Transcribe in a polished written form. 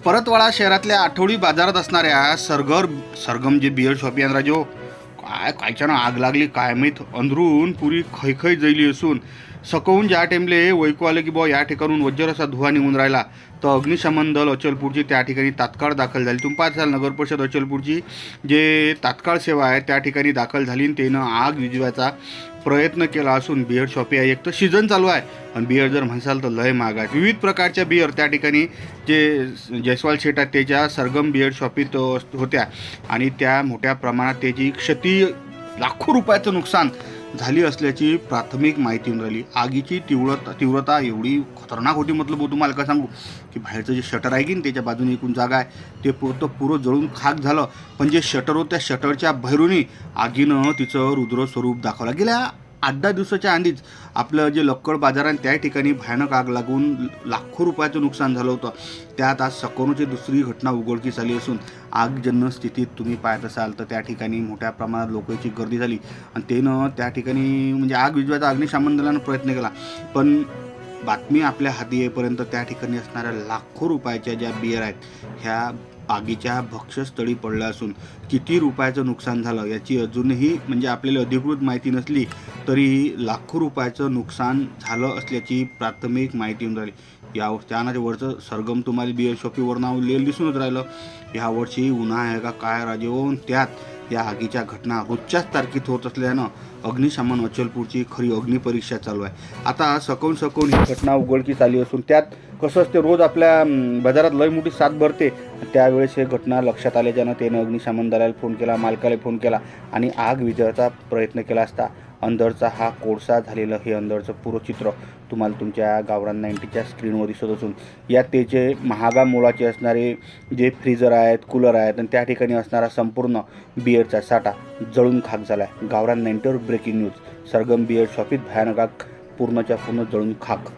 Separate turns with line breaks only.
परतवाडा शहरातल्या आठवडी बाजारात असणाऱ्या सरगम जे बिअर शॉप आहे राजो, काय कायच्यानं आग लागली काय माहीत. अंदरून पुरी खैखै जैली असून सकवून ज्या टाइमले वैकू आलं की बुवा या ठिकाणून वज्र असा धुवा निघून राहिला, तर अग्निशमन दल अचलपूरची त्या ठिकाणी तात्काळ दाखल झाली. तुम्ही पाच नगर परिषद अचलपूरची जे तात्काळ सेवा आहे त्या ठिकाणी दाखल झाली आणि त्यानं आग विझवायचा प्रयत्न केला असून बिअर शॉपी आहे. एक तर सीझन चालू आहे आणि बिअर जर म्हणसाल तर लय महाग आहे. विविध प्रकारच्या बिअर त्या ठिकाणी जे जयस्वाल शेट आहेत त्याच्या सरगम बिअर शॉपीत होत्या आणि त्या मोठ्या प्रमाणात त्याची क्षती लाखो रुपयाचं नुकसान झाली असल्याची प्राथमिक माहिती मिळून राहिली. आगीची तीव्रता एवढी खतरनाक होती, मतलब तुम्हाला काय सांगू की बाहेरचं जे शटर आहे की नाही त्याच्या बाजूने एकूण जागा आहे ते पुरं जळून खाक झालं. पण जे शटर होतं त्या शटरच्या भैरूनी आगीनं तिचं रुद्र स्वरूप दाखवलं. गेल्या 8-10 दिवसाच्या आधीच आपलं जे लक्कड बाजार आहे त्या ठिकाणी भयानक आग लागून लाखो रुपयाचं नुकसान झालं होतं. त्यात आज सकवूनची दुसरी घटना उघडकीस आली असून आगजन्य स्थितीत तुम्ही पाहत असाल तर त्या ठिकाणी मोठ्या प्रमाणात लोकांची गर्दी झाली आणि त्यानं त्या ठिकाणी म्हणजे आग विझवायचा अग्निशमन दलानं प्रयत्न केला. पण बातमी आपल्या हाती येईपर्यंत त्या ठिकाणी असणाऱ्या लाखो रुपयाच्या ज्या बिअर आहेत ह्या आगीच्या भक्ष्यस्थळी पडल्या असून किती रुपयाचं नुकसान झालं याची अजूनही म्हणजे आपल्याला अधिकृत माहिती नसली तरीही लाखो रुपयाचं नुकसान झालं असल्याची प्राथमिक माहिती मिळून राहिली. त्यानं वरचं सरगम तुम्हाला बिअर शॉपीवर नाव लिहिलं दिसूनच राहिलं. यावर्षी उन्हाळा आहे का काय राजेवून त्यात या आगीच्या घटना रोजच्याच तारखेत होत असल्यानं अग्निशमन अचलपूरची खरी अग्निपरीक्षा चालू आहे. आता सकवून ही घटना उघडकीस आली असून त्यात कसं असते रोज आपल्या बाजारात लय मोठी साथ भरते. त्यावेळेस हे घटना लक्षात आल्याच्यानं त्यानं अग्निशमन दलाला फोन केला, मालकाला फोन केला आणि आग विझवायचा प्रयत्न केला असता अंदरचा हा कोळसा झालेलं हे अंदरचं पुरं चित्र तुम्हाला तुमच्या गावरान 90च्या स्क्रीनवर दिसत असून यात त्याचे महागा मोलाचे असणारे जे फ्रीजर आहेत, कूलर आहेत आणि त्या ठिकाणी असणारा संपूर्ण बिअरचा साठा जळून खाक झाला आहे. गावरान 90वर ब्रेकिंग न्यूज. सरगम बिअर शॉपीत भयानक आग पूर्णच्या पूर्ण जळून खाक.